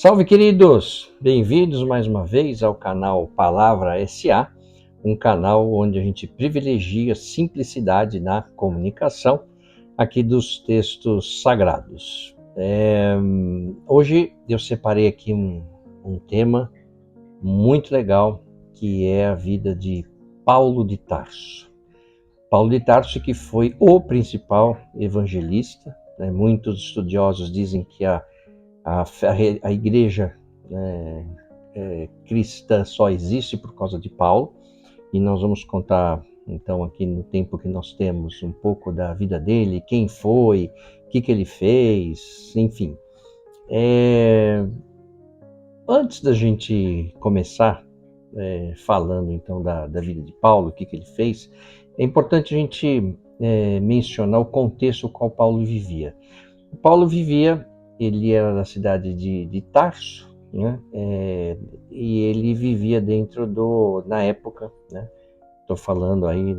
Salve, queridos! Bem-vindos mais uma vez ao canal Palavra SA, um canal onde a gente privilegia simplicidade na comunicação aqui dos textos sagrados. Hoje eu separei aqui um tema muito legal, que é a vida de Paulo de Tarso. Paulo de Tarso, que foi o principal evangelista, né? Muitos estudiosos dizem que a igreja cristã só existe por causa de Paulo, e nós vamos contar então aqui no tempo que nós temos um pouco da vida dele, quem foi, o que ele fez, enfim. Antes da gente começar falando então da vida de Paulo, o que ele fez, é importante a gente mencionar o contexto no qual Paulo vivia. Paulo vivia, ele era da cidade de Tarso, né? E ele vivia dentro na época, né? Estou falando aí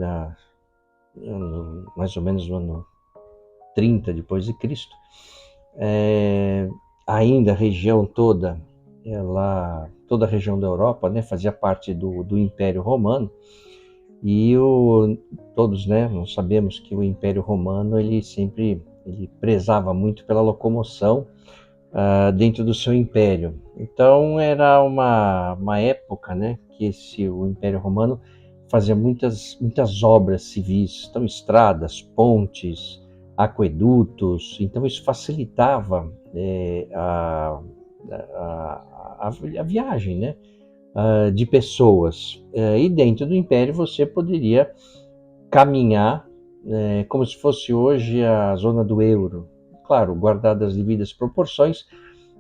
mais ou menos no ano 30 depois de Cristo. Ainda a região toda, toda a região da Europa, né, fazia parte do Império Romano. E todos, né, nós sabemos que o Império Romano ele prezava muito pela locomoção dentro do seu império. Então era uma época, né, que o Império Romano fazia muitas obras civis, então estradas, pontes, aquedutos. Então isso facilitava a viagem, né, de pessoas. E dentro do Império você poderia caminhar como se fosse hoje a zona do euro. Claro, guardadas as devidas proporções,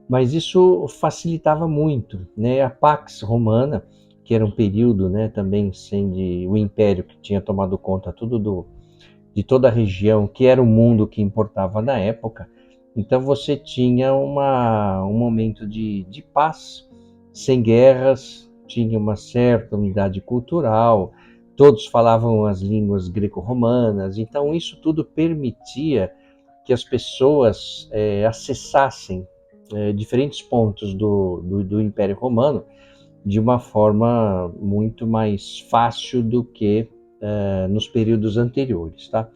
mas isso facilitava muito, né? A Pax Romana, que era um período, né, também sendo o Império que tinha tomado conta de toda a região, que era o mundo que importava na época. Então você tinha um momento de paz, sem guerras, tinha uma certa unidade cultural, todos falavam as línguas greco-romanas, então isso tudo permitia que as pessoas acessassem diferentes pontos do Império Romano de uma forma muito mais fácil do que nos períodos anteriores, tá?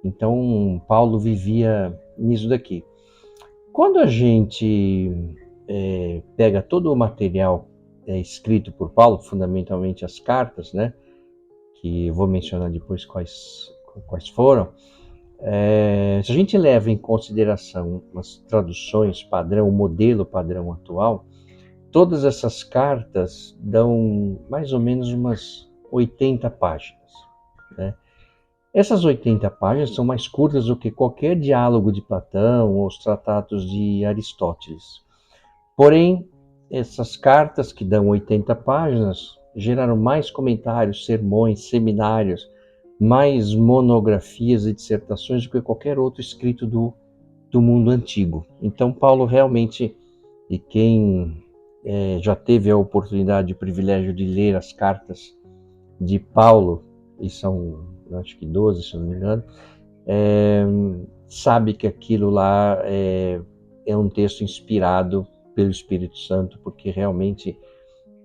Então, Paulo vivia nisso daqui. Quando a gente pega todo o material escrito por Paulo, fundamentalmente as cartas, né, que eu vou mencionar depois quais foram, se a gente leva em consideração as traduções padrão, o modelo padrão atual, todas essas cartas dão mais ou menos umas 80 páginas, né? Essas 80 páginas são mais curtas do que qualquer diálogo de Platão ou os tratados de Aristóteles. Porém, essas cartas, que dão 80 páginas, geraram mais comentários, sermões, seminários, mais monografias e dissertações do que qualquer outro escrito do mundo antigo. Então, Paulo realmente, e quem já teve a oportunidade e o privilégio de ler as cartas de Paulo, e são, acho que 12, se não me engano, sabe que aquilo lá é um texto inspirado pelo Espírito Santo, porque realmente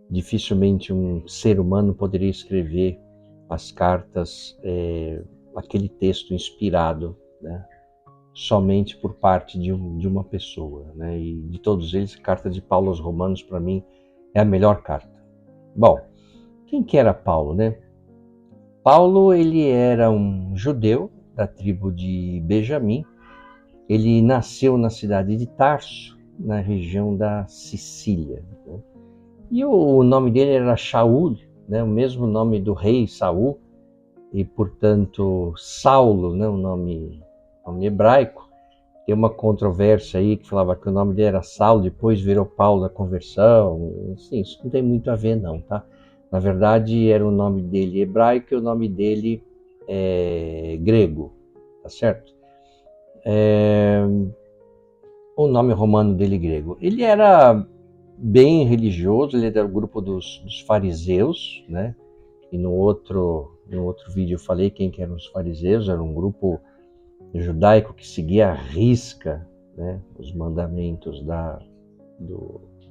dificilmente um ser humano poderia escrever as cartas, aquele texto inspirado, né, somente por parte de uma pessoa, né? E de todos eles, a carta de Paulo aos Romanos, para mim, é a melhor carta. Bom, quem que era Paulo, né? Paulo, ele era um judeu da tribo de Benjamim. Ele nasceu na cidade de Tarso, na região da Sicília, né? E o nome dele era Shaul, né? O mesmo nome do rei Saul, e portanto Saulo, né? O nome hebraico. Tem uma controvérsia aí que falava que o nome dele era Saulo, depois virou Paulo da conversão. Assim, isso não tem muito a ver não, tá? Na verdade, era o nome dele hebraico e o nome dele grego, tá certo? O nome romano dele grego. Ele era bem religioso, ele era do grupo dos fariseus, né? E no outro vídeo eu falei quem que eram os fariseus. Era um grupo judaico que seguia à risca, né, os mandamentos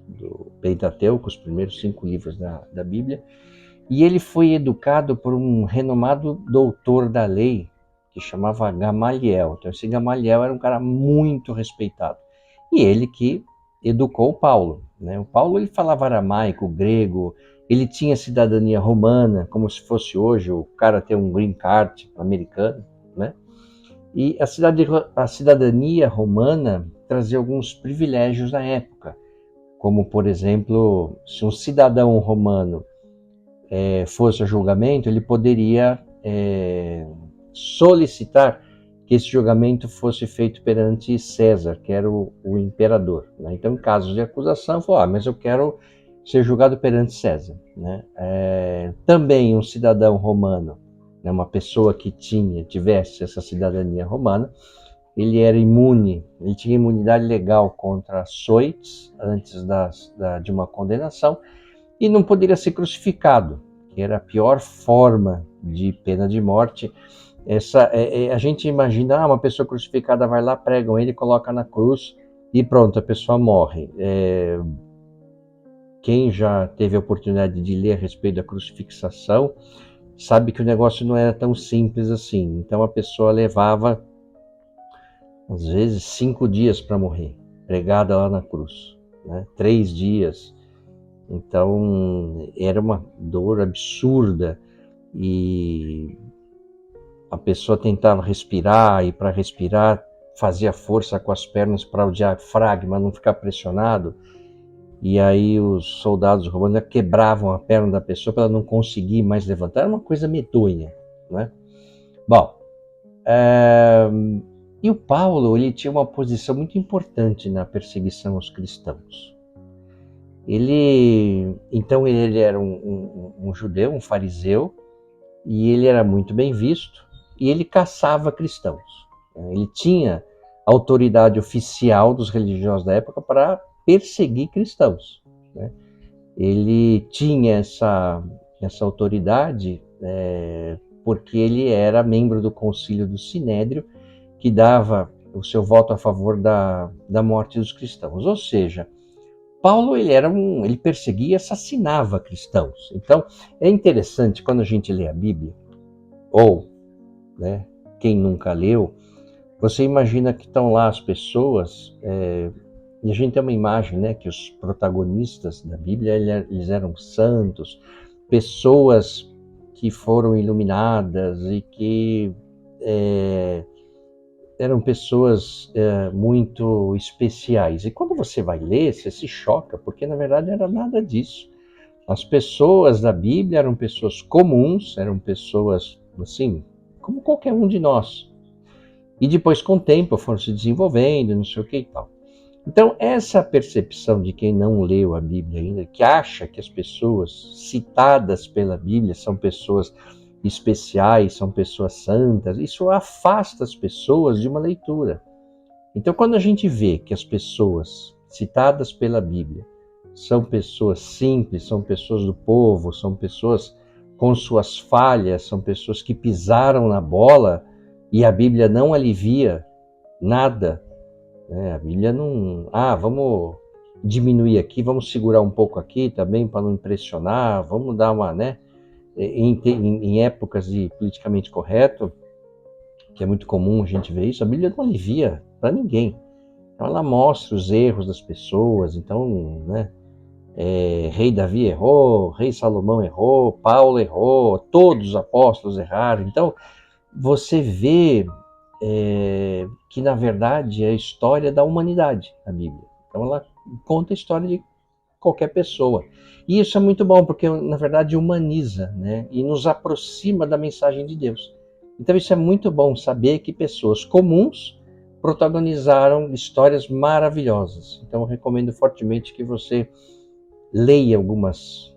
do Pentateuco, os primeiros 5 livros da Bíblia, e ele foi educado por um renomado doutor da lei, que chamava Gamaliel. Então esse Gamaliel era um cara muito respeitado, e ele que educou o Paulo, né? O Paulo ele falava aramaico, grego, ele tinha cidadania romana, como se fosse hoje o cara ter um green card americano, né? E a cidadania romana trazia alguns privilégios na época, como, por exemplo, se um cidadão romano fosse a julgamento, ele poderia solicitar que esse julgamento fosse feito perante César, que era o imperador, né? Então, em casos de acusação, falou, mas eu quero ser julgado perante César, né? Também um cidadão romano, né, uma pessoa que tivesse essa cidadania romana, ele era imune, ele tinha imunidade legal contra açoites antes de uma condenação, e não poderia ser crucificado, que era a pior forma de pena de morte. A gente imagina, uma pessoa crucificada vai lá, pregam ele, coloca na cruz e pronto, a pessoa morre. Quem já teve a oportunidade de ler a respeito da crucifixação sabe que o negócio não era tão simples assim. Então a pessoa levava, às vezes, 5 dias para morrer, pregada lá na cruz, né? 3 dias. Então era uma dor absurda, e a pessoa tentava respirar, e para respirar fazia força com as pernas para o diafragma não ficar pressionado, e aí os soldados romanos quebravam a perna da pessoa para ela não conseguir mais levantar. Era uma coisa medonha, né? Bom, e o Paulo, ele tinha uma posição muito importante na perseguição aos cristãos. Então ele era um judeu, um fariseu, e ele era muito bem visto, e ele caçava cristãos. Ele tinha autoridade oficial dos religiosos da época para perseguir cristãos, né? Ele tinha essa autoridade porque ele era membro do concílio do Sinédrio, que dava o seu voto a favor da morte dos cristãos. Ou seja, Paulo ele perseguia e assassinava cristãos. Então é interessante quando a gente lê a Bíblia, ou, né, quem nunca leu, você imagina que estão lá as pessoas, e a gente tem uma imagem, né, que os protagonistas da Bíblia eles eram santos, pessoas que foram iluminadas e que eram pessoas muito especiais. E quando você vai ler, você se choca, porque na verdade não era nada disso. As pessoas da Bíblia eram pessoas comuns, eram pessoas assim, como qualquer um de nós. E depois, com o tempo, foram se desenvolvendo, não sei o que e tal. Então, essa percepção de quem não leu a Bíblia ainda, que acha que as pessoas citadas pela Bíblia são pessoas especiais, são pessoas santas, isso afasta as pessoas de uma leitura. Então, quando a gente vê que as pessoas citadas pela Bíblia são pessoas simples, são pessoas do povo, são pessoas com suas falhas, são pessoas que pisaram na bola, e a Bíblia não alivia nada, né? A Bíblia não... vamos diminuir aqui, vamos segurar um pouco aqui também para não impressionar, vamos dar uma, né? Em épocas de politicamente correto, que é muito comum a gente ver isso, a Bíblia não alivia para ninguém. Então ela mostra os erros das pessoas. Então, né, rei Davi errou, rei Salomão errou, Paulo errou, todos os apóstolos erraram. Então você vê que na verdade é a história da humanidade, a Bíblia. Então ela conta a história de qualquer pessoa. E isso é muito bom, porque na verdade humaniza, né, e nos aproxima da mensagem de Deus. Então isso é muito bom, saber que pessoas comuns protagonizaram histórias maravilhosas. Então eu recomendo fortemente que você leia algumas,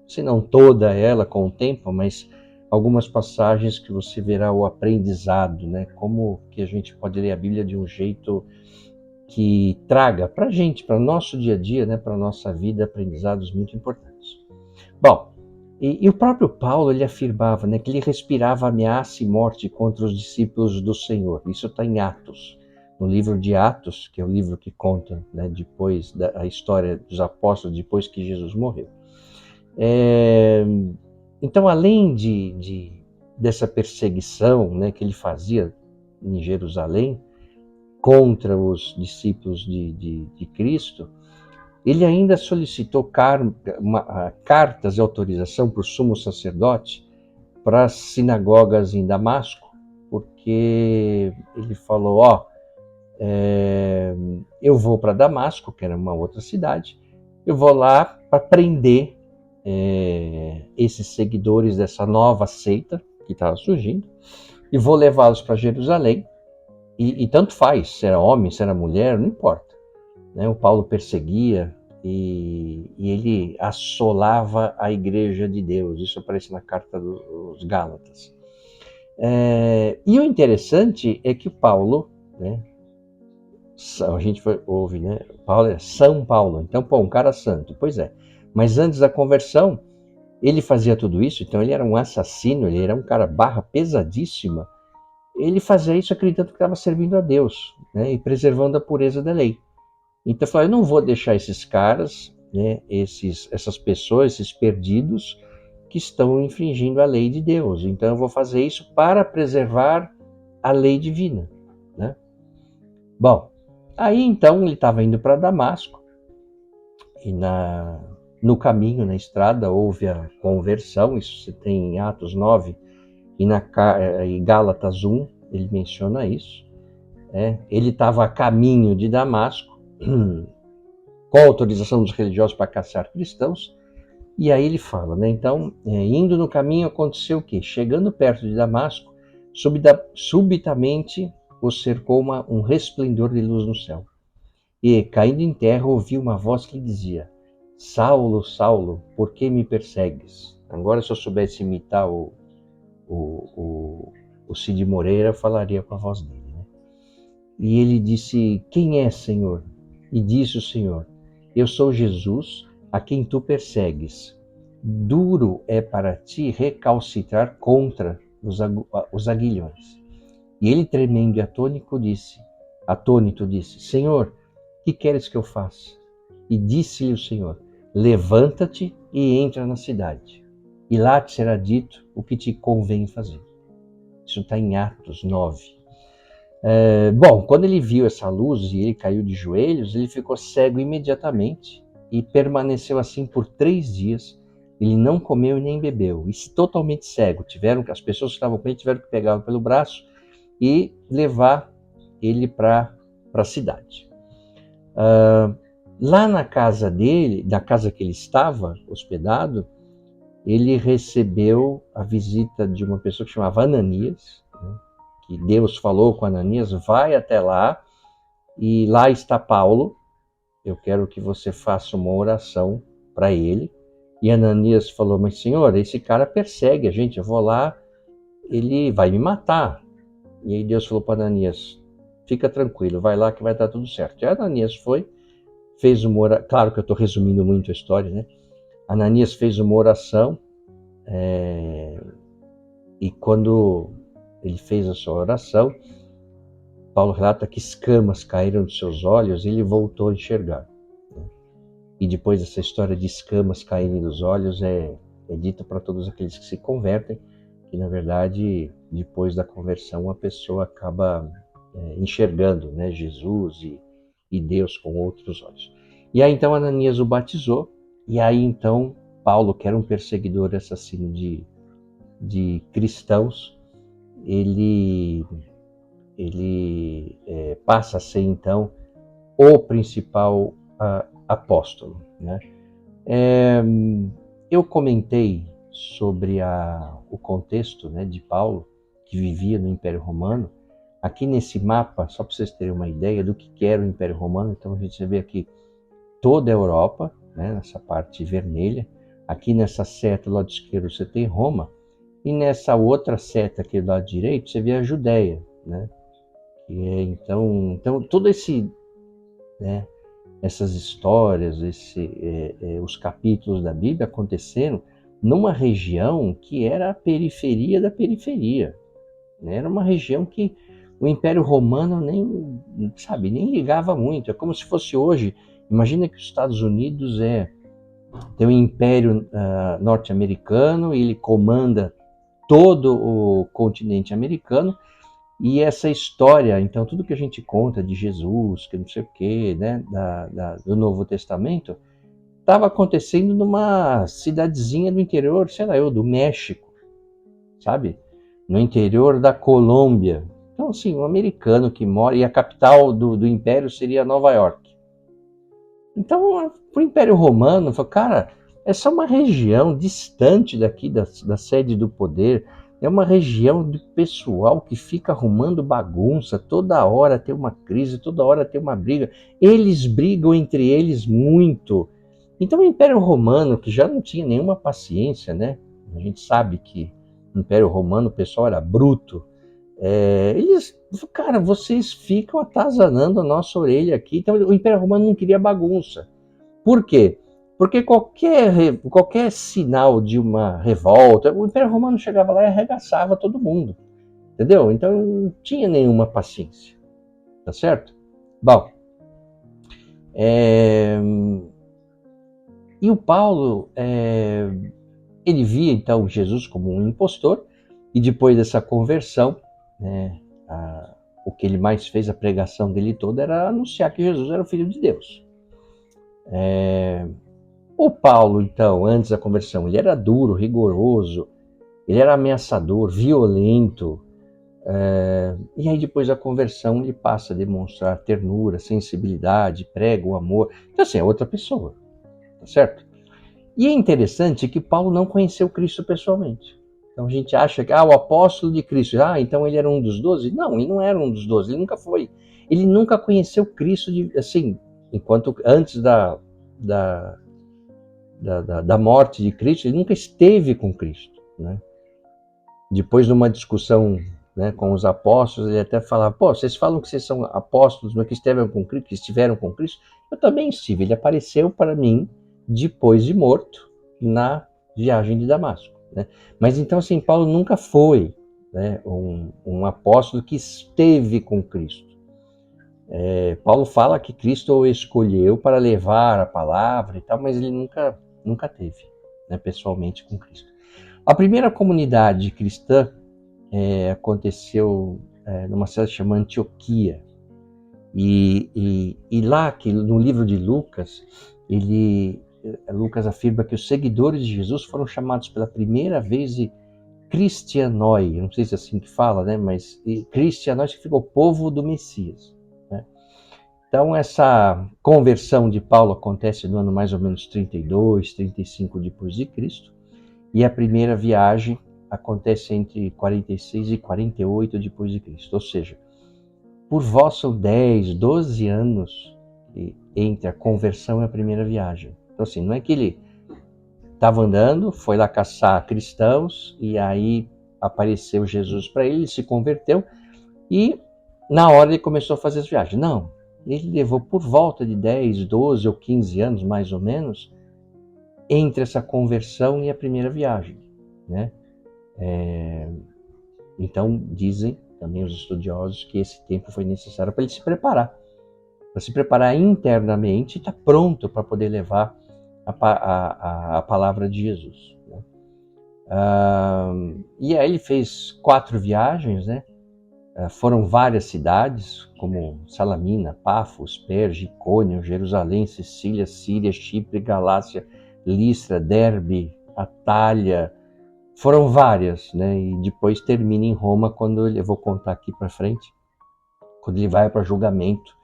se não toda ela com o tempo, mas algumas passagens que você verá o aprendizado, né? Como que a gente pode ler a Bíblia de um jeito que traga para a gente, para o nosso dia a dia, né? Para a nossa vida, aprendizados muito importantes. Bom, e o próprio Paulo, ele afirmava, né, que ele respirava ameaça e morte contra os discípulos do Senhor. Isso está em Atos, no livro de Atos, que é o livro que conta, né, depois a história dos apóstolos, depois que Jesus morreu. Então, além dessa perseguição, né, que ele fazia em Jerusalém contra os discípulos de Cristo, ele ainda solicitou cartas de autorização para o sumo sacerdote para as sinagogas em Damasco, porque ele falou, eu vou para Damasco, que era uma outra cidade, eu vou lá para prender esses seguidores dessa nova seita que estava surgindo, e vou levá-los para Jerusalém, e tanto faz, se era homem, se era mulher, não importa. Né? O Paulo perseguia e ele assolava a igreja de Deus. Isso aparece na carta dos Gálatas. E o interessante é que Paulo, né, a gente ouve, né, Paulo é São Paulo, então, um cara santo, pois é. Mas antes da conversão, ele fazia tudo isso, então ele era um assassino, ele era um cara barra pesadíssima. Ele fazia isso acreditando que estava servindo a Deus, né, e preservando a pureza da lei. Então, eu falei, eu não vou deixar esses caras, né, essas pessoas, esses perdidos, que estão infringindo a lei de Deus. Então, eu vou fazer isso para preservar a lei divina. Né? Bom, aí então ele estava indo para Damasco, e no caminho, na estrada, houve a conversão, isso você tem em Atos 9, e em Gálatas 1, ele menciona isso. Ele estava a caminho de Damasco, com a autorização dos religiosos para caçar cristãos, e aí ele fala, né? Então, indo no caminho, aconteceu o quê? Chegando perto de Damasco, subitamente o cercou um resplendor de luz no céu. E, caindo em terra, ouvi uma voz que dizia, Saulo, Saulo, por que me persegues? Agora, se eu soubesse imitar o Cid Moreira, eu falaria com a voz dele. Né? E ele disse, quem é, Senhor? E disse o Senhor, eu sou Jesus, a quem tu persegues. Duro é para ti recalcitrar contra os aguilhões. E ele, tremendo e atônito, disse, Senhor, que queres que eu faça? E disse-lhe o Senhor, levanta-te e entra na cidade, e lá te será dito o que te convém fazer. Isso está em Atos 9. Bom, quando ele viu essa luz e ele caiu de joelhos, ele ficou cego imediatamente e permaneceu assim por 3 dias. Ele não comeu e nem bebeu, e totalmente cego. As pessoas que estavam com ele tiveram que pegá-lo pelo braço e levar ele para a cidade. Lá na casa dele, na casa que ele estava hospedado, ele recebeu a visita de uma pessoa que chamava Ananias, né? Que Deus falou com Ananias, vai até lá, e lá está Paulo, eu quero que você faça uma oração para ele. E Ananias falou, mas Senhor, esse cara persegue a gente, eu vou lá, ele vai me matar. E aí Deus falou para Ananias, fica tranquilo, vai lá que vai dar tudo certo. E Ananias foi, fez uma oração, claro que eu estou resumindo muito a história, né? Ananias fez uma oração, e quando ele fez a sua oração, Paulo relata que escamas caíram dos seus olhos e ele voltou a enxergar. Né? E depois essa história de escamas caírem dos olhos é dita para todos aqueles que se convertem, que na verdade, depois da conversão, a pessoa acaba enxergando, né, Jesus e Deus com outros olhos. E aí então Ananias o batizou, e aí então Paulo, que era um perseguidor assassino de cristãos, ele passa a ser então o principal apóstolo. Né? Eu comentei sobre o contexto, né, de Paulo, que vivia no Império Romano. Aqui nesse mapa, só para vocês terem uma ideia do que era o Império Romano, então a gente vê aqui toda a Europa, né, nessa parte vermelha. Aqui nessa seta do lado esquerdo você tem Roma, e nessa outra seta aqui do lado direito você vê a Judéia, né? Então todo né, essas histórias, os capítulos da Bíblia aconteceram numa região que era a periferia da periferia. Né? Era uma região que o Império Romano nem ligava muito. É como se fosse hoje. Imagina que os Estados Unidos tem um Império norte-americano, ele comanda todo o continente americano, e essa história, então, tudo que a gente conta de Jesus, que não sei o quê, né, do Novo Testamento, estava acontecendo numa cidadezinha do interior, sei lá, do México, sabe? No interior da Colômbia. Então, assim, um americano que mora, e a capital do Império seria Nova York. Então, o Império Romano falou, cara, essa é uma região distante daqui da sede do poder, é uma região de pessoal que fica arrumando bagunça, toda hora tem uma crise, toda hora tem uma briga, eles brigam entre eles muito. Então o Império Romano, que já não tinha nenhuma paciência, né? A gente sabe que no Império Romano o pessoal era bruto, eles, cara, vocês ficam atazanando a nossa orelha aqui. Então o Império Romano não queria bagunça. Por quê? Porque qualquer sinal de uma revolta, o Império Romano chegava lá e arregaçava todo mundo. Entendeu? Então não tinha nenhuma paciência. Tá certo? Bom, e o Paulo, ele via então Jesus como um impostor, e depois dessa conversão, né, o que ele mais fez, a pregação dele toda, era anunciar que Jesus era o Filho de Deus. O Paulo, então, antes da conversão, ele era duro, rigoroso, ele era ameaçador, violento, e aí depois da conversão ele passa a demonstrar ternura, sensibilidade, prega o amor. Então assim, é outra pessoa, tá certo? E é interessante que Paulo não conheceu Cristo pessoalmente. Então a gente acha que, o apóstolo de Cristo, então ele era um dos 12? Não, ele não era um dos 12, ele nunca foi. Ele nunca conheceu Cristo, assim, antes da morte de Cristo, ele nunca esteve com Cristo, né? Depois de uma discussão, né, com os apóstolos, ele até falava, vocês falam que vocês são apóstolos, mas que estiveram com Cristo? Eu também estive, ele apareceu para mim depois de morto na viagem de Damasco, né? Mas então, assim, Paulo nunca foi, né, um apóstolo que esteve com Cristo. Paulo fala que Cristo o escolheu para levar a palavra e tal, mas ele nunca teve, né, pessoalmente com Cristo. A primeira comunidade cristã aconteceu numa cidade chamada Antioquia. E lá, no livro de Lucas, Lucas afirma que os seguidores de Jesus foram chamados pela primeira vez de Cristianoi. Eu não sei se é assim que fala, né? Mas Cristianoi significa o povo do Messias, né? Então, essa conversão de Paulo acontece no ano mais ou menos 32, 35 depois de Cristo. E a primeira viagem acontece entre 46 e 48 depois de Cristo. Ou seja, por volta são 10, 12 anos entre a conversão e a primeira viagem. Então, assim, não é que ele estava andando, foi lá caçar cristãos e aí apareceu Jesus para ele, se converteu e na hora ele começou a fazer as viagens. Não, ele levou por volta de 10, 12 ou 15 anos, mais ou menos, entre essa conversão e a primeira viagem, né? Então, dizem também os estudiosos que esse tempo foi necessário para ele se preparar internamente e estar pronto para poder levar a palavra de Jesus, né? E aí ele fez 4 viagens, né? Foram várias cidades, como Salamina, Pafos, Perge, Icônio, Jerusalém, Sicília, Síria, Chipre, Galácia, Listra, Derbe, Atália. Foram várias, né? E depois termina em Roma, quando eu vou contar aqui para frente, quando ele vai para julgamento,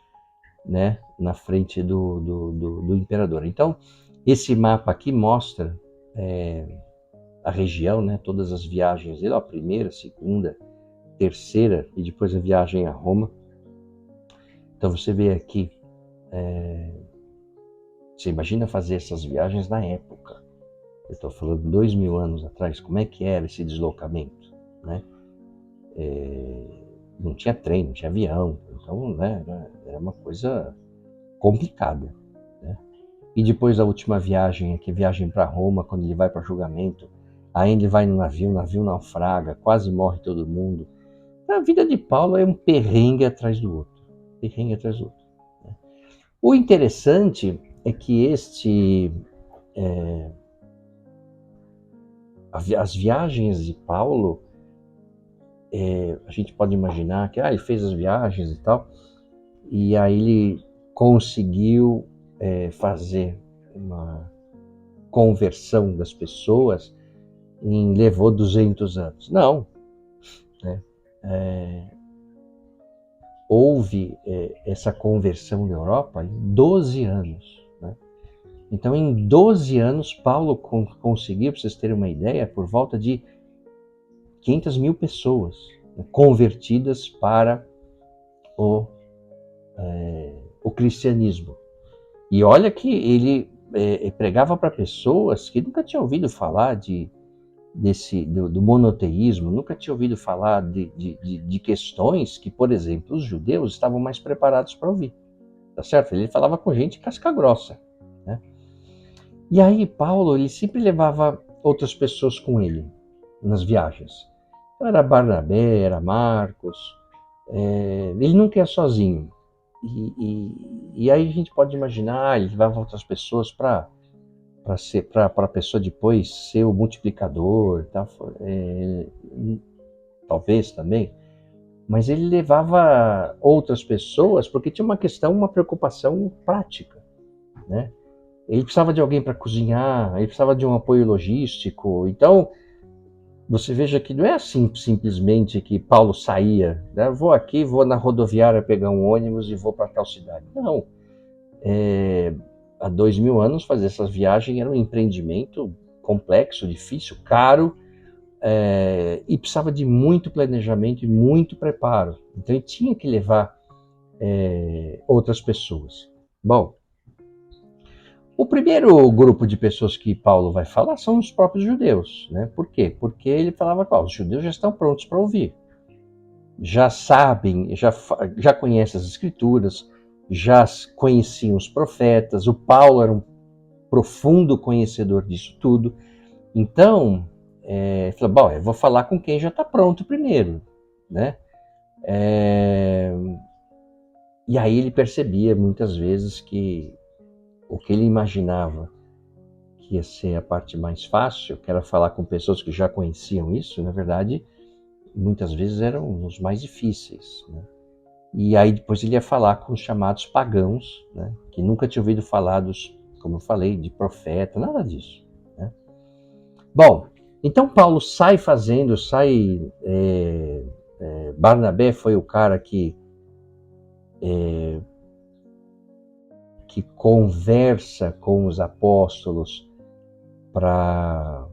né? Na frente do imperador. Então, esse mapa aqui mostra a região, né? Todas as viagens dele, a primeira, a segunda, terceira e depois a viagem a Roma. Então você vê aqui, você imagina fazer essas viagens na época. Eu estou falando 2000 anos atrás, como é que era esse deslocamento, né? Não tinha trem, não tinha avião, então, né, era uma coisa complicada, né? E depois da última viagem, aqui viagem para Roma, quando ele vai para julgamento, aí ele vai no navio, o navio naufraga, quase morre todo mundo. a vida de Paulo é um perrengue atrás do outro. Perrengue atrás do outro. O interessante é que as viagens de Paulo, a gente pode imaginar que ele fez as viagens e tal, e aí ele conseguiu fazer uma conversão das pessoas levou 200 anos. Não. Né? Houve essa conversão na Europa em 12 anos. Né? Então, em 12 anos, Paulo conseguiu, para vocês terem uma ideia, por volta de 500 mil pessoas, né, convertidas para o cristianismo. E olha que ele pregava para pessoas que nunca tinham ouvido falar do monoteísmo, nunca tinha ouvido falar de questões que, por exemplo, os judeus estavam mais preparados para ouvir. Tá certo? Ele falava com gente casca grossa. Né? E aí Paulo, ele sempre levava outras pessoas com ele nas viagens. Então, era Barnabé, era Marcos, ele nunca ia sozinho. E aí a gente pode imaginar, ele levava outras pessoas para a pessoa depois ser o multiplicador, tá? Talvez também, mas ele levava outras pessoas porque tinha uma preocupação prática, né? Ele precisava de alguém para cozinhar, ele precisava de um apoio logístico. Então, você veja que não é assim simplesmente que Paulo saía, né? Vou na rodoviária pegar um ônibus e vou para tal cidade. Não. Há 2000 anos fazer essas viagens era um empreendimento complexo, difícil, caro, e precisava de muito planejamento e muito preparo. Então ele tinha que levar outras pessoas. Bom, o primeiro grupo de pessoas que Paulo vai falar são os próprios judeus. Né? Por quê? Porque ele falava que os judeus já estão prontos para ouvir. Já sabem, já conhecem as escrituras, já conheciam os profetas. O Paulo era um profundo conhecedor disso tudo. Então, falou, eu vou falar com quem já está pronto primeiro. Né? E aí ele percebia muitas vezes que o que ele imaginava que ia ser a parte mais fácil, que era falar com pessoas que já conheciam isso, na verdade, muitas vezes eram os mais difíceis. Né? E aí depois ele ia falar com os chamados pagãos, né? Que nunca tinham ouvido falar como eu falei, de profeta, nada disso. Né? Bom, então Paulo Barnabé foi o cara que conversa com os apóstolos para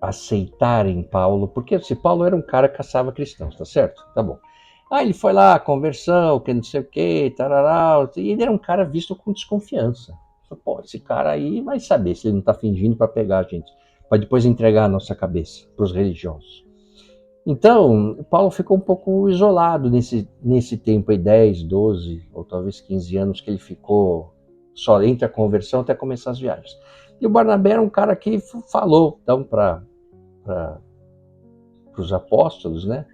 aceitarem Paulo, porque se Paulo era um cara que caçava cristãos, tá certo? Tá bom. Ele foi lá, conversão, que não sei o que, tarará, e ele era um cara visto com desconfiança. Pô, esse cara aí vai saber se ele não está fingindo para pegar a gente, para depois entregar a nossa cabeça para os religiosos. Então, Paulo ficou um pouco isolado nesse tempo aí, 10, 12 ou talvez 15 anos que ele ficou só entre a conversão até começar as viagens. E o Barnabé era um cara que falou então para os apóstolos, né,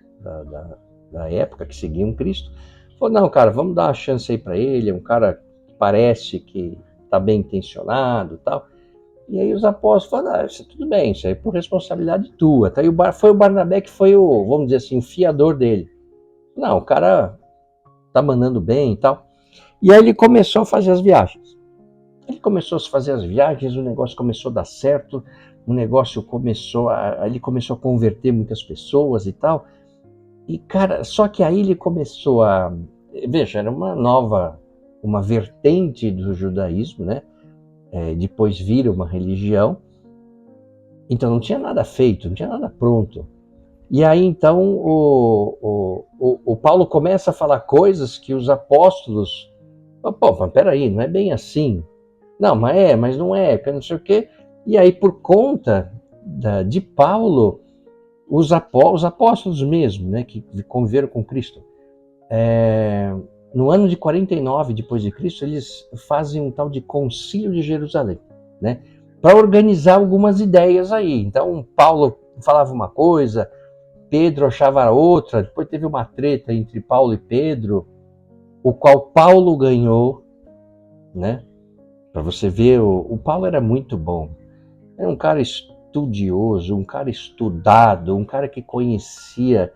da época que seguiam Cristo, falou, não, cara, vamos dar uma chance aí para ele, é um cara que parece que está bem intencionado e tal. E aí os apóstolos falaram, isso é tudo bem, isso aí é por responsabilidade tua. Tá? E foi o Barnabé que foi vamos dizer assim, o fiador dele. Não, o cara tá mandando bem e tal. E aí ele começou a fazer as viagens. Ele começou a fazer as viagens, o negócio começou a dar certo, ele começou a converter muitas pessoas e tal. E, cara, só que aí ele começou veja, era uma vertente do judaísmo, né? Depois vira uma religião, então não tinha nada feito, não tinha nada pronto. E aí então o Paulo começa a falar coisas que os apóstolos, mas peraí, não é bem assim. Não, mas não é, não sei o quê. E aí por conta de Paulo, os apóstolos mesmo, né, que conviveram com Cristo, no ano de 49 depois de Cristo, eles fazem um tal de Concílio de Jerusalém, né? Para organizar algumas ideias aí. Então, Paulo falava uma coisa, Pedro achava outra, depois teve uma treta entre Paulo e Pedro, o qual Paulo ganhou, né? Para você ver, o Paulo era muito bom. Era um cara estudioso, um cara estudado, um cara que conhecia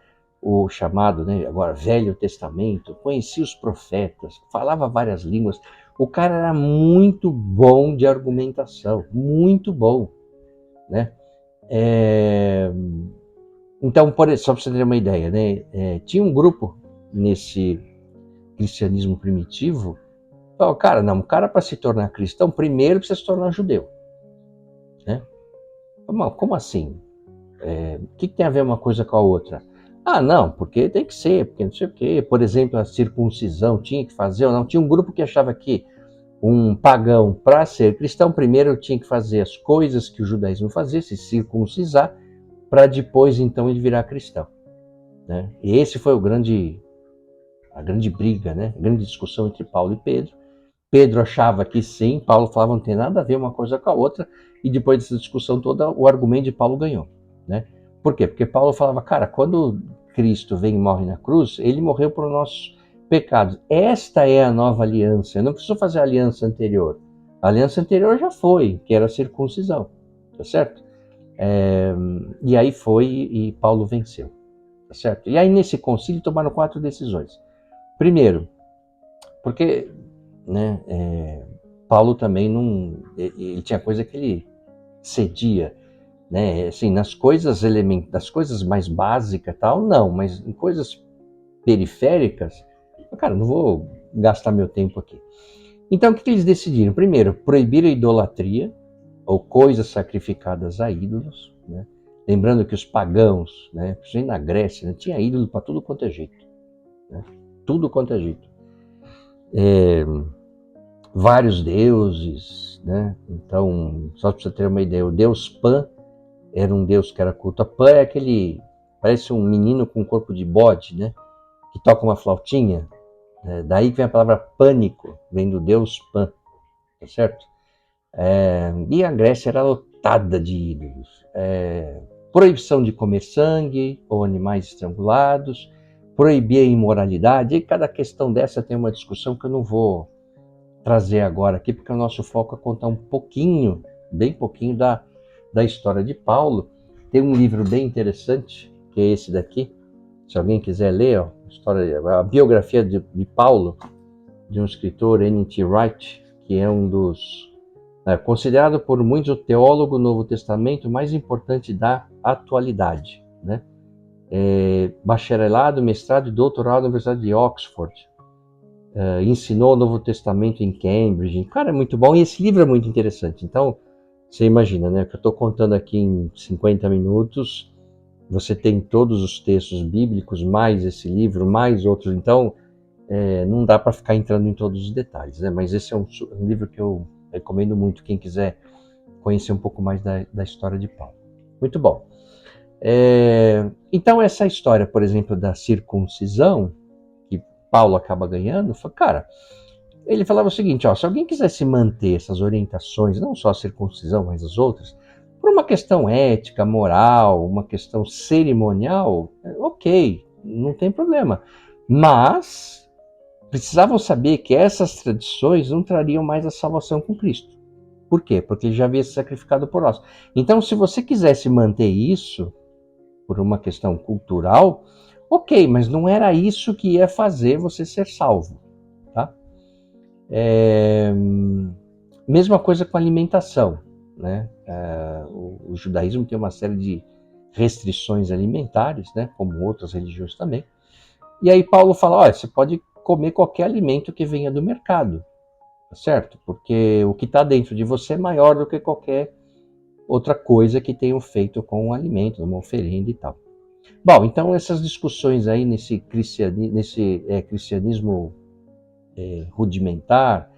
o chamado, né, agora, Velho Testamento, conhecia os profetas, falava várias línguas. O cara era muito bom de argumentação, muito bom, né? Então, só para você ter uma ideia, né, tinha um grupo nesse cristianismo primitivo, falou, cara, não, o cara para se tornar cristão, primeiro precisa se tornar judeu, né? Como assim? O que tem a ver uma coisa com a outra? Ah, não, porque tem que ser, porque não sei o quê. Por exemplo, a circuncisão tinha que fazer ou não. Tinha um grupo que achava que um pagão, para ser cristão, primeiro tinha que fazer as coisas que o judaísmo fazia, se circuncisar, para depois, então, ele virar cristão, né? E esse foi a grande briga, né? A grande discussão entre Paulo e Pedro. Pedro achava que sim, Paulo falava não tem nada a ver uma coisa com a outra, e depois dessa discussão toda, o argumento de Paulo ganhou, né? Por quê? Porque Paulo falava, cara, quando Cristo vem e morre na cruz, ele morreu por nossos pecados. Esta é a nova aliança, eu não preciso fazer a aliança anterior. A aliança anterior já foi, que era a circuncisão, tá certo? E aí foi e Paulo venceu, tá certo? E aí nesse concílio tomaram 4 decisões. Primeiro, porque, né, Paulo também não, ele tinha coisa que ele cedia, né, assim, nas coisas das coisas mais básicas tal, não, mas em coisas periféricas, cara, não vou gastar meu tempo aqui. Então o que eles decidiram? Primeiro, proibir a idolatria ou coisas sacrificadas a ídolos, né? Lembrando que os pagãos, né, principalmente na Grécia, né, tinha ídolo para tudo quanto é jeito, né? Tudo quanto é jeito. Vários deuses, né? Então, só para você ter uma ideia, o deus Pan era um deus que era culto. A Pan é aquele, parece um menino com corpo de bode, né? Que toca uma flautinha. Daí que vem a palavra pânico, vem do deus Pan, tá certo? E a Grécia era lotada de ídolos. Proibição de comer sangue ou animais estrangulados, proibir a imoralidade. E cada questão dessa tem uma discussão que eu não vou trazer agora aqui, porque o nosso foco é contar um pouquinho, bem pouquinho, da história de Paulo. Tem um livro bem interessante, que é esse daqui, se alguém quiser ler, ó, a biografia de Paulo, de um escritor, N.T. Wright, que é um dos, considerado por muitos o teólogo do Novo Testamento mais importante da atualidade, né? Bacharelado, mestrado e doutorado na Universidade de Oxford. Ensinou o Novo Testamento em Cambridge. Cara, é muito bom e esse livro é muito interessante. Então, você imagina, né? Que eu estou contando aqui em 50 minutos, você tem todos os textos bíblicos, mais esse livro, mais outros. Então, não dá para ficar entrando em todos os detalhes, né? Mas esse é um livro que eu recomendo muito, quem quiser conhecer um pouco mais da história de Paulo. Muito bom. Então, essa história, por exemplo, da circuncisão, Paulo acaba ganhando, cara, ele falava o seguinte, ó, se alguém quisesse manter essas orientações, não só a circuncisão, mas as outras, por uma questão ética, moral, uma questão cerimonial, ok, não tem problema. Mas precisavam saber que essas tradições não trariam mais a salvação com Cristo. Por quê? Porque ele já havia se sacrificado por nós. Então, se você quisesse manter isso, por uma questão cultural, ok, mas não era isso que ia fazer você ser salvo, tá? Mesma coisa com a alimentação, né? O judaísmo tem uma série de restrições alimentares, né? Como outras religiões também. E aí Paulo fala, olha, você pode comer qualquer alimento que venha do mercado, tá certo? Porque o que está dentro de você é maior do que qualquer outra coisa que tenham feito com um alimento, uma oferenda e tal. Bom, então essas discussões aí nesse cristianismo rudimentar,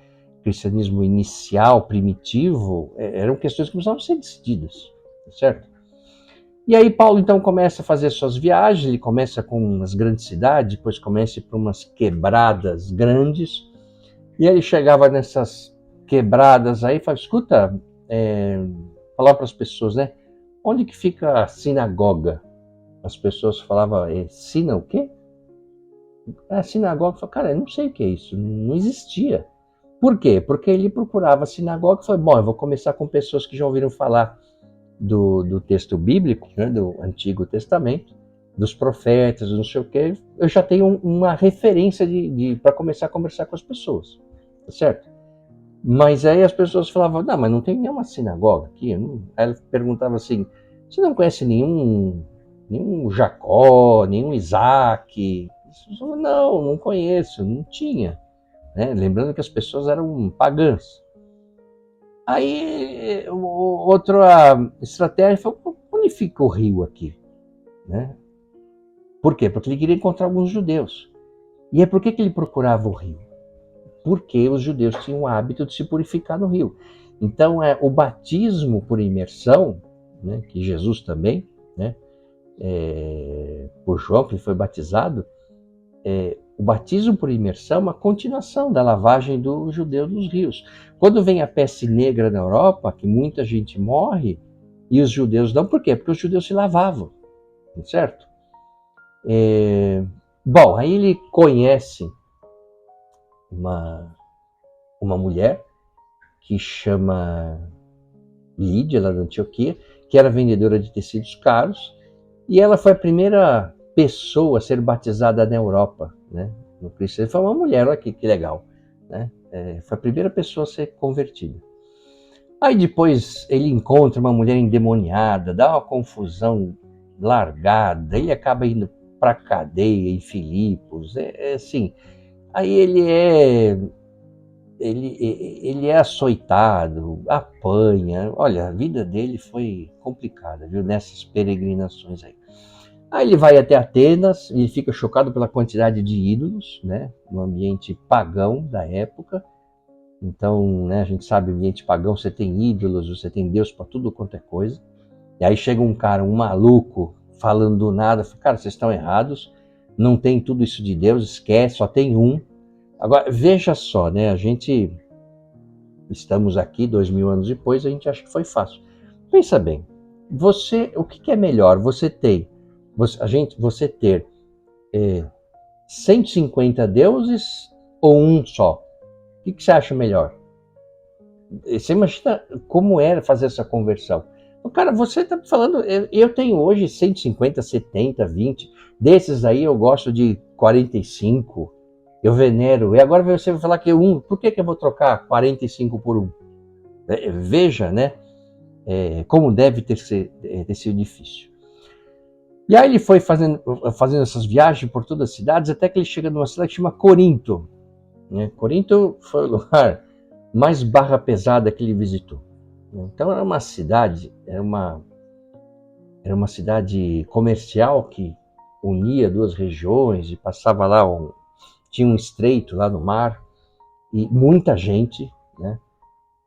cristianismo inicial, primitivo, eram questões que precisavam ser decididas, certo? E aí Paulo então começa a fazer suas viagens, ele começa com umas grandes cidades, depois começa para umas quebradas grandes, e aí ele chegava nessas quebradas aí e fala, escuta, falar para as pessoas, né? Onde que fica a sinagoga? as pessoas falavam, sina o quê? A sinagoga, eu falei, cara, eu não sei o que é isso, não existia. Por quê? Porque ele procurava a sinagoga e falou, bom, eu vou começar com pessoas que já ouviram falar do texto bíblico, né, do Antigo Testamento, dos profetas, não sei o quê, eu já tenho uma referência para começar a conversar com as pessoas, tá certo? Mas aí as pessoas falavam, não, mas não tem nenhuma sinagoga aqui. Não. Aí ela perguntava assim, você não conhece nenhum Jacó, nenhum Isaac? Não conheço, não tinha. Né? Lembrando que as pessoas eram pagãs. Aí outra estratégia foi, onde fica o rio aqui? Né? Por quê? Porque ele queria encontrar alguns judeus. E aí por que ele procurava o rio? Porque os judeus tinham o hábito de se purificar no rio. Então, o batismo por imersão, né, que Jesus também, né, por João, que ele foi batizado, o batismo por imersão é uma continuação da lavagem do judeu nos rios. Quando vem a peste negra na Europa, que muita gente morre, e os judeus não, por quê? Porque os judeus se lavavam, certo? Bom, aí ele conhece uma mulher que chama Lídia, lá da Antioquia, que era vendedora de tecidos caros, e ela foi a primeira pessoa a ser batizada na Europa, né? No cristianismo. Foi uma mulher, olha que legal, né? Foi a primeira pessoa a ser convertida. Aí depois ele encontra uma mulher endemoniada, dá uma confusão largada, ele acaba indo para a cadeia em Filipos, assim. Aí ele é açoitado, apanha. Olha, a vida dele foi complicada, viu? Nessas peregrinações aí. Aí ele vai até Atenas, ele fica chocado pela quantidade de ídolos, né? No ambiente pagão da época. Então, né, a gente sabe, no ambiente pagão você tem ídolos, você tem Deus para tudo quanto é coisa. E aí chega um cara, um maluco, falando do nada, fala, cara, vocês estão errados, não tem tudo isso de Deus, esquece, só tem um. Agora, veja só, né? A gente estamos aqui 2000 anos depois, a gente acha que foi fácil. Pensa bem, o que é melhor? Você ter 150 deuses ou um só? O que você acha melhor? Você imagina como era fazer essa conversão? Cara, você está falando, eu tenho hoje 150, 70, 20, desses aí eu gosto de 45, eu venero, e agora você vai falar que por que eu vou trocar 45 por um? Veja, né, como deve ter sido difícil. E aí ele foi fazendo essas viagens por todas as cidades, até que ele chega numa cidade que chama Corinto. Né? Corinto foi o lugar mais barra pesada que ele visitou. Então era uma cidade comercial que unia duas regiões e passava lá, tinha um estreito lá no mar e muita gente, né?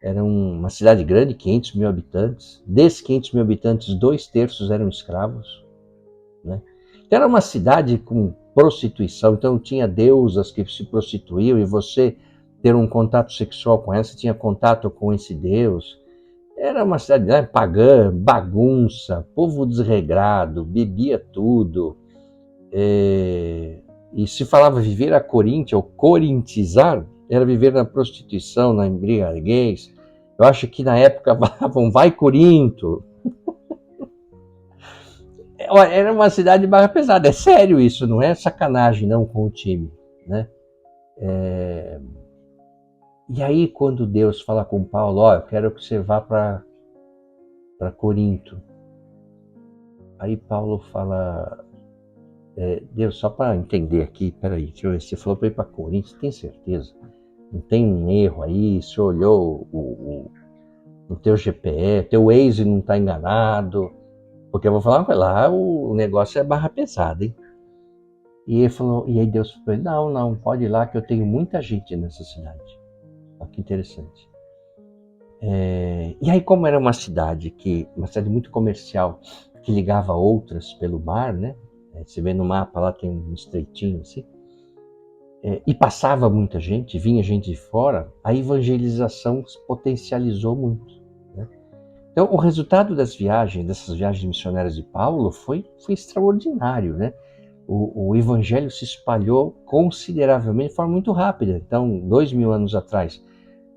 Era uma cidade grande, 500 mil habitantes. Desses 500 mil habitantes, 2/3 eram escravos. Né? Então era uma cidade com prostituição, então tinha deusas que se prostituíam e você ter um contato sexual com elas, você tinha contato com esse deus. Era uma cidade, né, pagã, bagunça, povo desregrado, bebia tudo. E se falava viver a Coríntia, ou corintizar, era viver na prostituição, na embriaguez. Eu acho que na época falavam, vai Corinto. Era uma cidade de barra pesada, é sério isso, não é sacanagem não com o time. Né? E aí quando Deus fala com Paulo, eu quero que você vá para Corinto. Aí Paulo fala, Deus, só para entender aqui, peraí, deixa eu ver, você falou para ir para Corinto, você tem certeza? Não tem um erro aí? Você olhou o teu GPS, teu Waze não está enganado? Porque eu vou falar, lá o negócio é barra pesada, hein? E ele falou, e aí Deus falou, não, pode ir lá que eu tenho muita gente nessa cidade. Olha que interessante. E aí como era uma cidade muito comercial, que ligava outras pelo mar, né? Você vê no mapa lá tem um estreitinho assim. E passava muita gente, vinha gente de fora, a evangelização se potencializou muito. Né? Então, o resultado dessas viagens missionárias de Paulo foi extraordinário, né? O evangelho se espalhou consideravelmente de forma muito rápida. Então, 2000 anos atrás,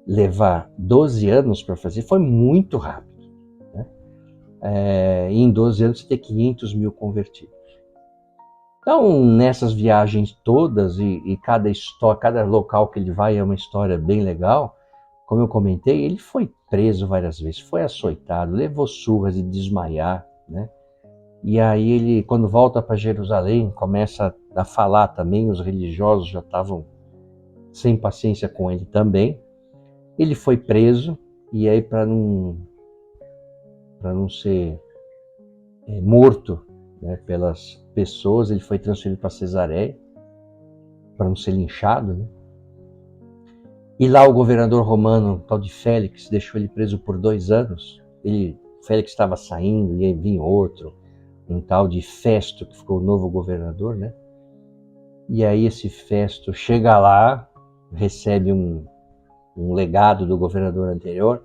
levar 12 anos para fazer foi muito rápido, né? E em 12 anos você ter 500 mil convertidos. Então, nessas viagens todas, e cada história, cada local que ele vai é uma história bem legal, como eu comentei, ele foi preso várias vezes, foi açoitado, levou surras de desmaiar, né? E aí ele, quando volta para Jerusalém, começa a falar também, os religiosos já estavam sem paciência com ele também. Ele foi preso, e aí para não ser morto, né, pelas pessoas, ele foi transferido para Cesareia, para não ser linchado, né? E lá o governador romano, tal de Félix, deixou ele preso por 2 anos. Félix estava saindo, e aí vinha outro, um tal de Festo, que ficou o novo governador, né? E aí esse Festo chega lá, recebe um legado do governador anterior.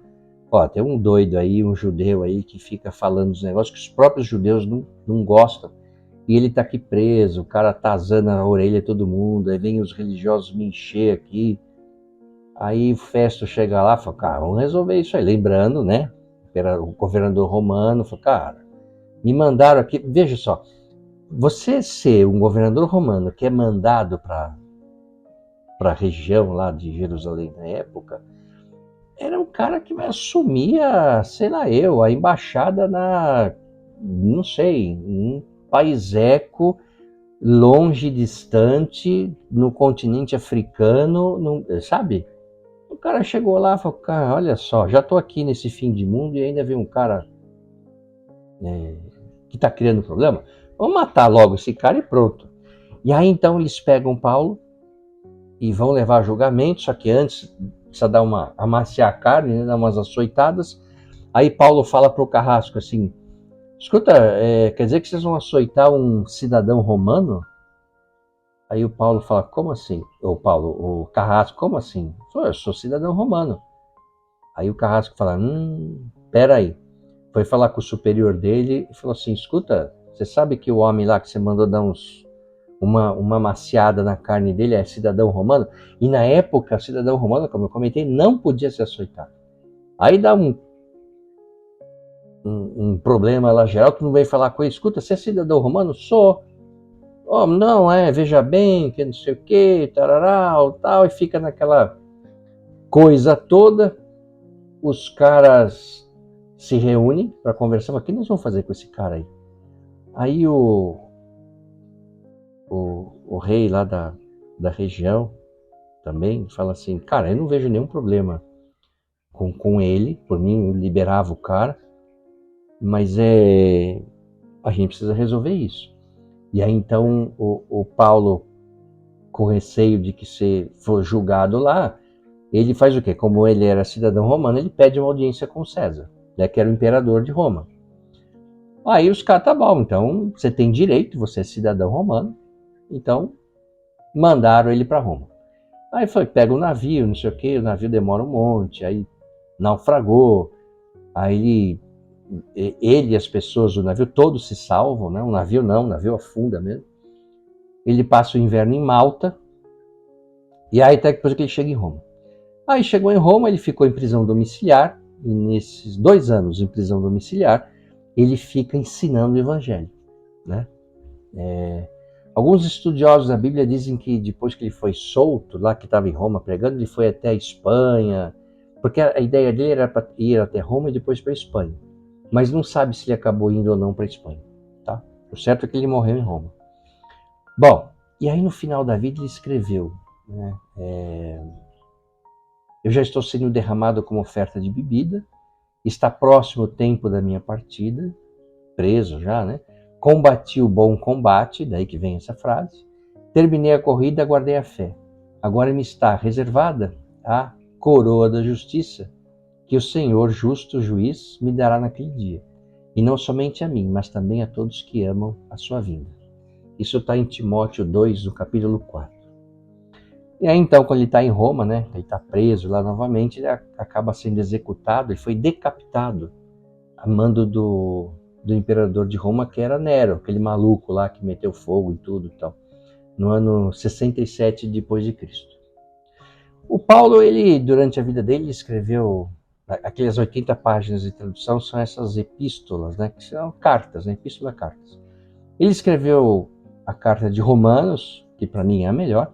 Ó, tem um doido aí, um judeu aí, que fica falando dos negócios que os próprios judeus não gostam. E ele tá aqui preso, o cara atazana a orelha de todo mundo, aí vem os religiosos me encher aqui. Aí o Festo chega lá e fala, cara, vamos resolver isso aí. Lembrando, né, era o governador romano, falou, cara, me mandaram aqui, veja só, você ser um governador romano que é mandado para a região lá de Jerusalém na época, era um cara que vai assumir sei lá a embaixada não sei, um paiseco longe, distante, no continente africano, sabe? O cara chegou lá e falou, cara, olha só, já tô aqui nesse fim de mundo e ainda vem um cara que tá criando problema. Vamos matar logo esse cara e pronto. E aí então eles pegam Paulo e vão levar a julgamento, só que antes precisa amaciar a carne, né, dar umas açoitadas. Aí Paulo fala pro carrasco assim, escuta, quer dizer que vocês vão açoitar um cidadão romano? Aí o Paulo fala, como assim? O carrasco, como assim? Eu sou cidadão romano. Aí o carrasco fala, peraí. Foi falar com o superior dele e falou assim, escuta, você sabe que o homem lá que você mandou dar uma maciada na carne dele é cidadão romano? E na época, cidadão romano, como eu comentei, não podia ser açoitado. Aí dá um problema lá geral, que não vem falar com ele, escuta, você é cidadão romano? Sou. Oh, não, veja bem, que não sei o que, tarará, tal, e fica naquela coisa toda. Os caras se reúnem para conversar, o que nós vamos fazer com esse cara aí? Aí o rei lá da região também fala assim, cara, eu não vejo nenhum problema com ele, por mim eu liberava o cara, mas a gente precisa resolver isso. E aí então o Paulo, com receio de que se for julgado lá, ele faz o quê? Como ele era cidadão romano, ele pede uma audiência com César, né, que era o imperador de Roma. Aí os caras, tá bom, então você tem direito, você é cidadão romano, então mandaram ele para Roma. Aí pega o navio, não sei o que, o navio demora um monte, aí naufragou, aí ele e as pessoas do navio, todos se salvam, né? O navio afunda mesmo. Ele passa o inverno em Malta, e aí até depois que ele chega em Roma. Aí chegou em Roma, ele ficou em prisão domiciliar, e nesses 2 anos em prisão domiciliar, ele fica ensinando o evangelho, né? Alguns estudiosos da Bíblia dizem que depois que ele foi solto, lá que estava em Roma pregando, ele foi até a Espanha, porque a ideia dele era para ir até Roma e depois para a Espanha. Mas não sabe se ele acabou indo ou não para a Espanha, tá? O certo é que ele morreu em Roma. Bom, e aí no final da vida ele escreveu, né? Eu já estou sendo derramado como oferta de bebida, está próximo o tempo da minha partida, preso já, né? Combati o bom combate, daí que vem essa frase, terminei a corrida, guardei a fé. Agora me está reservada a coroa da justiça, que o Senhor, justo juiz, me dará naquele dia. E não somente a mim, mas também a todos que amam a sua vinda. Isso está em Timóteo 2, no capítulo 4. E aí então, quando ele está em Roma, né, ele está preso lá novamente, ele acaba sendo executado, ele foi decapitado a mando do imperador de Roma, que era Nero, aquele maluco lá que meteu fogo em tudo e tal, no ano 67 depois de Cristo. O Paulo, ele durante a vida dele escreveu aquelas 80 páginas de tradução, são essas epístolas, né, que são cartas, né, epístola cartas. Ele escreveu a carta de Romanos, que para mim é a melhor.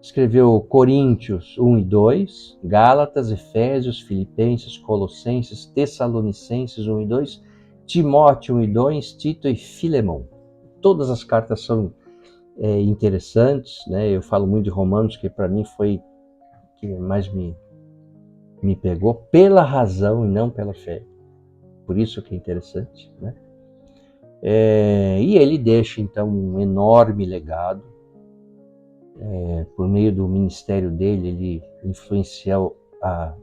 Escreveu Coríntios 1 e 2, Gálatas, Efésios, Filipenses, Colossenses, Tessalonicenses 1 e 2, Timóteo 1 e 2, Tito e Filemão. Todas as cartas são interessantes, né? Eu falo muito de Romanos, que para mim foi o que mais me pegou, pela razão e não pela fé. Por isso que é interessante, né? E ele deixa então um enorme legado. Por meio do ministério dele, ele influenciou a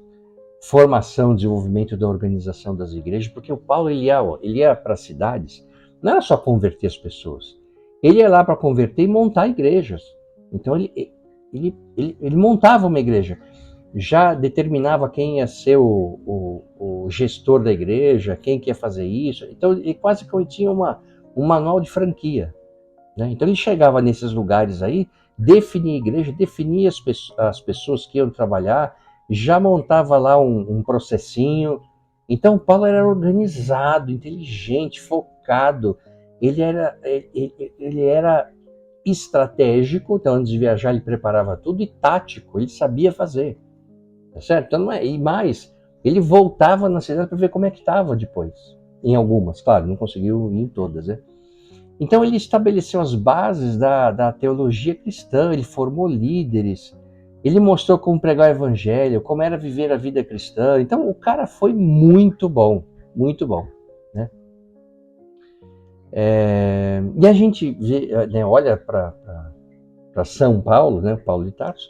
formação, desenvolvimento da organização das igrejas, porque o Paulo ele ia para as cidades, não era só converter as pessoas, ele ia lá para converter e montar igrejas. Então ele montava uma igreja, já determinava quem ia ser o gestor da igreja, quem que ia fazer isso. Então ele quase que tinha um manual de franquia, né? Então ele chegava nesses lugares aí, definia a igreja, definia as pessoas que iam trabalhar, já montava lá um processinho. Então Paulo era organizado, inteligente, focado. Ele era estratégico, então antes de viajar ele preparava tudo, e tático, ele sabia fazer. Tá certo? Então não é, e mais, ele voltava na cidade para ver como é que estava depois. Em algumas, claro, não conseguiu ir em todas, né? Então ele estabeleceu as bases da teologia cristã, ele formou líderes, ele mostrou como pregar o evangelho, como era viver a vida cristã. Então o cara foi muito bom, né? E a gente vê, né, olha para São Paulo, né, Paulo de Tarso,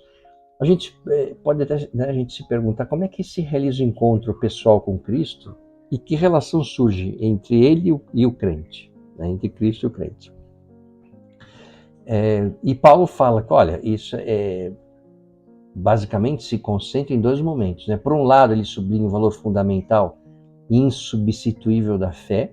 a gente pode até, né, a gente se perguntar como é que se realiza o encontro pessoal com Cristo e que relação surge entre ele e o crente, né, entre Cristo e o crente. E Paulo fala que, olha, isso basicamente se concentra em dois momentos, né? Por um lado, ele sublinha o valor fundamental e insubstituível da fé,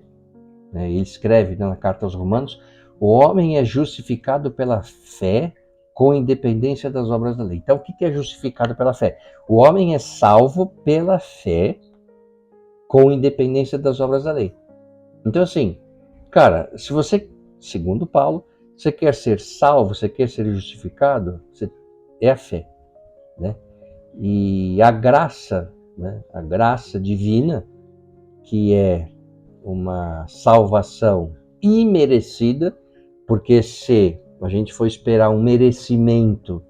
né? Ele escreve, né, na carta aos Romanos: o homem é justificado pela fé com independência das obras da lei. Então, o que é justificado pela fé? O homem é salvo pela fé com independência das obras da lei. Então, assim, cara, se você, segundo Paulo, você quer ser salvo, você quer ser justificado, é a fé, né? E a graça, né? A graça divina, que é uma salvação imerecida, porque se a gente for esperar um merecimento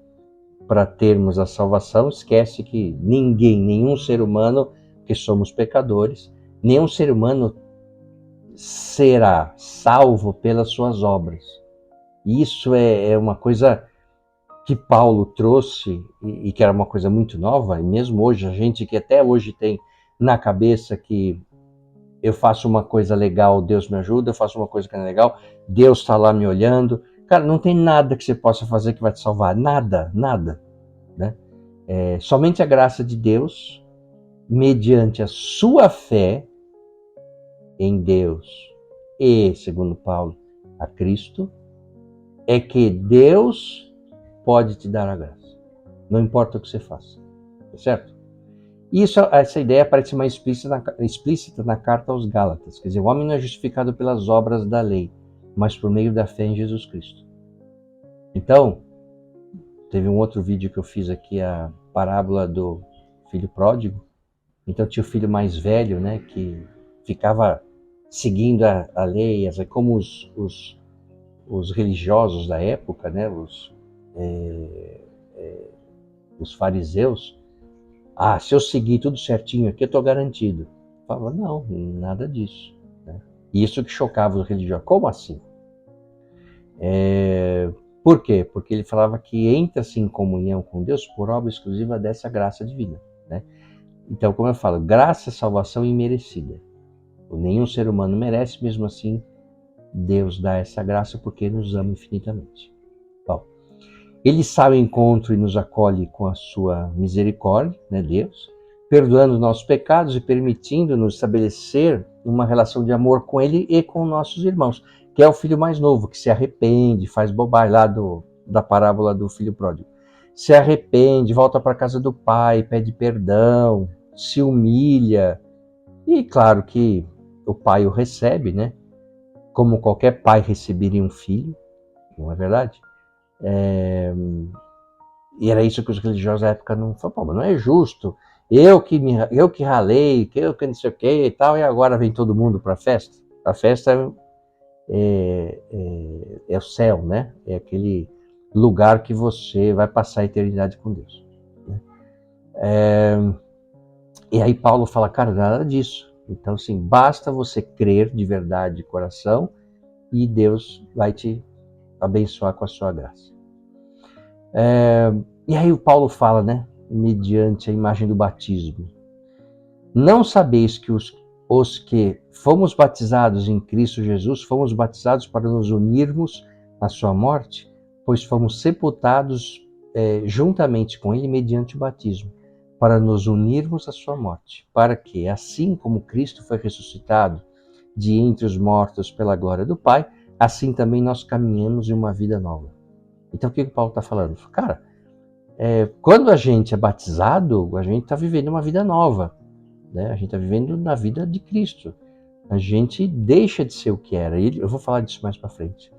para termos a salvação, esquece que ninguém, nenhum ser humano, que somos pecadores, nenhum ser humano será salvo pelas suas obras. Isso é uma coisa que Paulo trouxe e que era uma coisa muito nova, e mesmo hoje, a gente que até hoje tem na cabeça que eu faço uma coisa legal, Deus me ajuda, eu faço uma coisa que não é legal, Deus está lá me olhando. Cara, não tem nada que você possa fazer que vai te salvar, nada, né? Somente a graça de Deus, mediante a sua fé em Deus e, segundo Paulo, a Cristo, é que Deus pode te dar a graça. Não importa o que você faça, certo? Essa ideia aparece mais explícita na carta aos Gálatas. Quer dizer, o homem não é justificado pelas obras da lei, mas por meio da fé em Jesus Cristo. Então, teve um outro vídeo que eu fiz aqui, a parábola do filho pródigo. Então tinha o filho mais velho, né, que ficava seguindo a lei, como os religiosos da época, né, os fariseus. Se eu seguir tudo certinho aqui, eu estou garantido. Eu falava, não, nada disso, né? E isso que chocava os religiosos. Como assim? Por quê? Porque ele falava que entra-se em comunhão com Deus por obra exclusiva dessa graça divina, né? Então, como eu falo, graça, salvação imerecida. Nenhum ser humano merece, mesmo assim, Deus dá essa graça porque nos ama infinitamente. Bom, ele sai ao encontro e nos acolhe com a sua misericórdia, né, Deus, perdoando nossos pecados e permitindo-nos estabelecer uma relação de amor com Ele e com nossos irmãos, que é o filho mais novo, que se arrepende, faz bobagem lá da parábola do filho pródigo. Se arrepende, volta para a casa do pai, pede perdão, se humilha. E claro que o pai o recebe, né? Como qualquer pai receberia um filho, não é verdade? E era isso que os religiosos da época não falavam, mas não é justo. Eu que ralei, eu que não sei o que e tal, e agora vem todo mundo para a festa. A festa é o céu, né? É aquele lugar que você vai passar a eternidade com Deus. Né? E aí Paulo fala, cara, nada disso. Então, assim, basta você crer de verdade, de coração, e Deus vai te abençoar com a sua graça. E aí o Paulo fala, né, mediante a imagem do batismo. Não sabeis que os que fomos batizados em Cristo Jesus, fomos batizados para nos unirmos à sua morte, pois fomos sepultados juntamente com ele mediante o batismo, para nos unirmos à sua morte, para que, assim como Cristo foi ressuscitado de entre os mortos pela glória do Pai, assim também nós caminhamos em uma vida nova. Então o que o Paulo está falando? Cara, quando a gente é batizado, a gente está vivendo uma vida nova. Né? A gente está vivendo na vida de Cristo. A gente deixa de ser o que era. Eu vou falar disso mais para frente.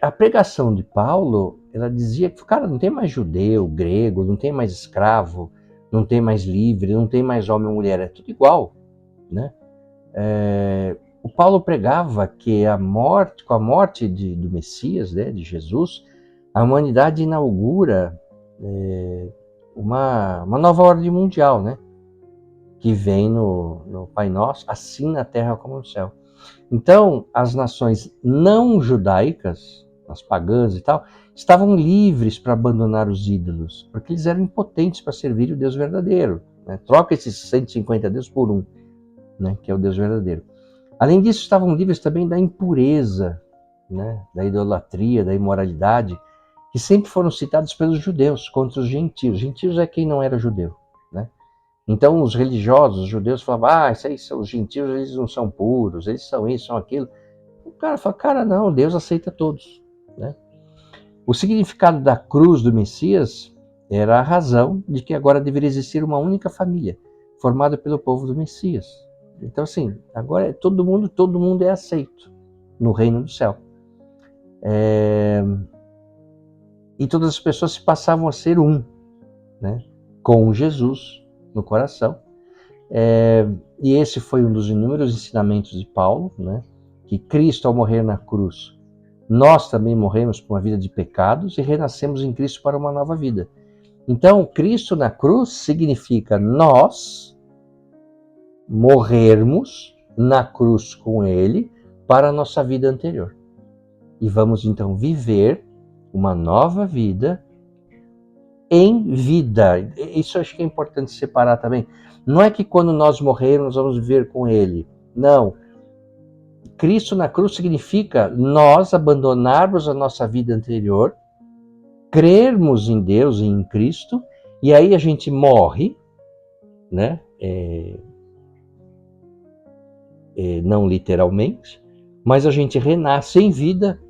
A pregação de Paulo, ela dizia que, cara, não tem mais judeu, grego, não tem mais escravo, não tem mais livre, não tem mais homem ou mulher, é tudo igual. Né? O Paulo pregava que com a morte do Messias, né, de Jesus, a humanidade inaugura uma nova ordem mundial, né? Que vem no Pai Nosso, assim na terra como no céu. Então, as nações não judaicas, as pagãs e tal, estavam livres para abandonar os ídolos, porque eles eram impotentes para servir o Deus verdadeiro. Né? Troca esses 150 deuses por um, né? Que é o Deus verdadeiro. Além disso, estavam livres também da impureza, né? Da idolatria, da imoralidade, que sempre foram citados pelos judeus contra os gentios. Gentios é quem não era judeu. Né? Então os religiosos, os judeus falavam, isso aí são os gentios, eles não são puros, eles são isso, são aquilo. O cara fala, cara, não, Deus aceita todos. Né? O significado da cruz do Messias era a razão de que agora deveria existir uma única família, formada pelo povo do Messias. Então assim, agora todo mundo é aceito no reino do céu. E todas as pessoas se passavam a ser um, né? Com Jesus no coração. E esse foi um dos inúmeros ensinamentos de Paulo, né? Que Cristo, ao morrer na cruz, nós também morremos por uma vida de pecados e renascemos em Cristo para uma nova vida. Então, Cristo na cruz significa nós morrermos na cruz com Ele para a nossa vida anterior. E vamos então viver uma nova vida em vida. Isso eu acho que é importante separar também. Não é que quando nós morrermos vamos viver com Ele. Não. Cristo na cruz significa nós abandonarmos a nossa vida anterior, crermos em Deus e em Cristo, e aí a gente morre, né? Não literalmente, mas a gente renasce em vida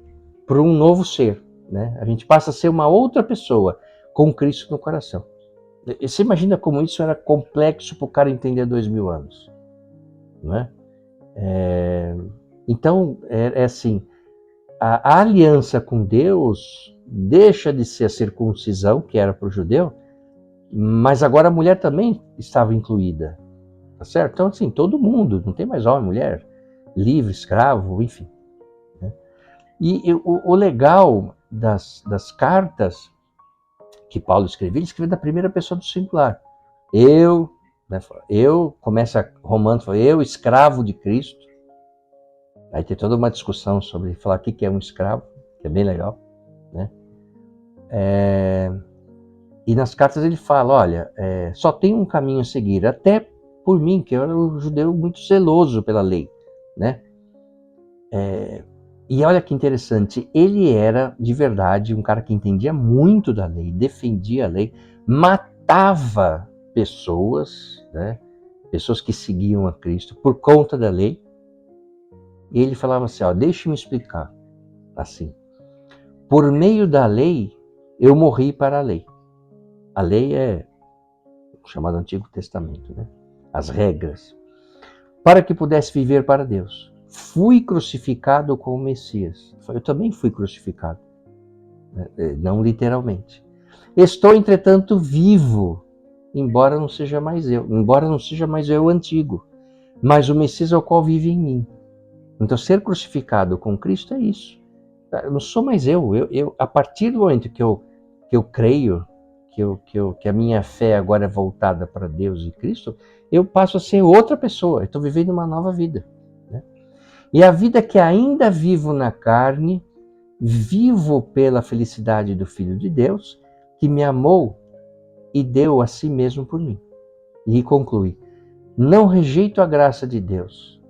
para um novo ser. Né? A gente passa a ser uma outra pessoa com Cristo no coração. Você imagina como isso era complexo para o cara entender 2000 anos. Não é? Então, é assim, a aliança com Deus deixa de ser a circuncisão, que era para o judeu, mas agora a mulher também estava incluída. Tá certo? Então, assim, todo mundo, não tem mais homem, mulher, livre, escravo, enfim. Né? E o legal das cartas que Paulo escrevia, ele escrevia da primeira pessoa do singular. Começa Romanos, eu, escravo de Cristo. Aí tem toda uma discussão sobre falar o que é um escravo, que é bem legal. Né? E nas cartas ele fala, olha, só tem um caminho a seguir, até por mim, que eu era um judeu muito zeloso pela lei. Né? E olha que interessante, ele era de verdade um cara que entendia muito da lei, defendia a lei, matava limitava pessoas, né? Pessoas que seguiam a Cristo por conta da lei. E ele falava assim, ó, deixe-me explicar. Assim, por meio da lei, eu morri para a lei. A lei é o chamado Antigo Testamento, né? As regras. Para que pudesse viver para Deus. Fui crucificado com o Messias. Eu também fui crucificado. Não literalmente. Estou, entretanto, vivo, embora não seja mais eu antigo, mas o Messias é o qual vive em mim. Então, ser crucificado com Cristo é isso. Eu não sou mais eu a partir do momento que eu creio, que a minha fé agora é voltada para Deus e Cristo, eu passo a ser outra pessoa, eu estou vivendo uma nova vida. Né? E a vida que ainda vivo na carne, vivo pela felicidade do Filho de Deus, que me amou e deu a si mesmo por mim. E conclui, não rejeito a graça de Deus.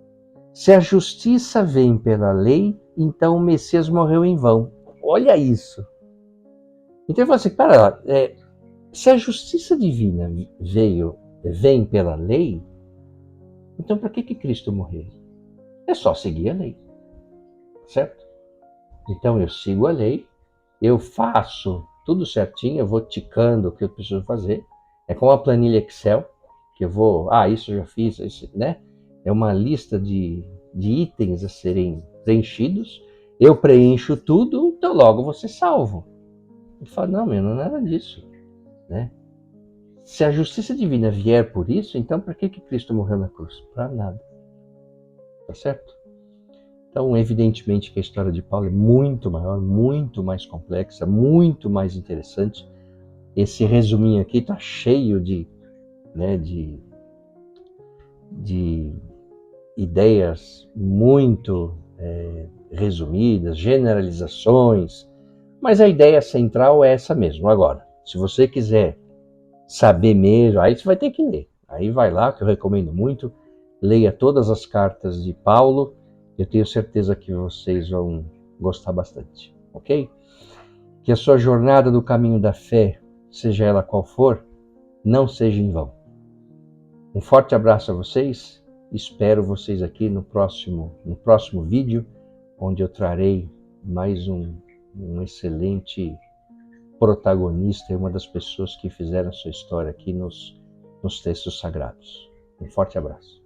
Se a justiça vem pela lei, então o Messias morreu em vão. Olha isso. Então ele fala assim, para lá, se a justiça divina vem pela lei, então para que Cristo morreu? É só seguir a lei, certo? Então eu sigo a lei, eu faço tudo certinho, eu vou ticando o que eu preciso fazer. É como a planilha Excel, que eu vou, isso eu já fiz, isso, né? É uma lista de itens a serem preenchidos. Eu preencho tudo, então logo vou ser salvo. Ele fala, não, não é nada disso, né? Se a justiça divina vier por isso, então para que Cristo morreu na cruz? Para nada. Tá certo? Então, evidentemente que a história de Paulo é muito maior, muito mais complexa, muito mais interessante. Esse resuminho aqui está cheio de ideias muito resumidas, generalizações, mas a ideia central é essa mesmo. Agora, se você quiser saber mesmo, aí você vai ter que ler. Aí vai lá, que eu recomendo muito, leia todas as cartas de Paulo, eu tenho certeza que vocês vão gostar bastante, ok? Que a sua jornada do caminho da fé, seja ela qual for, não seja em vão. Um forte abraço a vocês, espero vocês aqui no próximo vídeo, onde eu trarei mais um excelente protagonista e uma das pessoas que fizeram sua história aqui nos textos sagrados. Um forte abraço.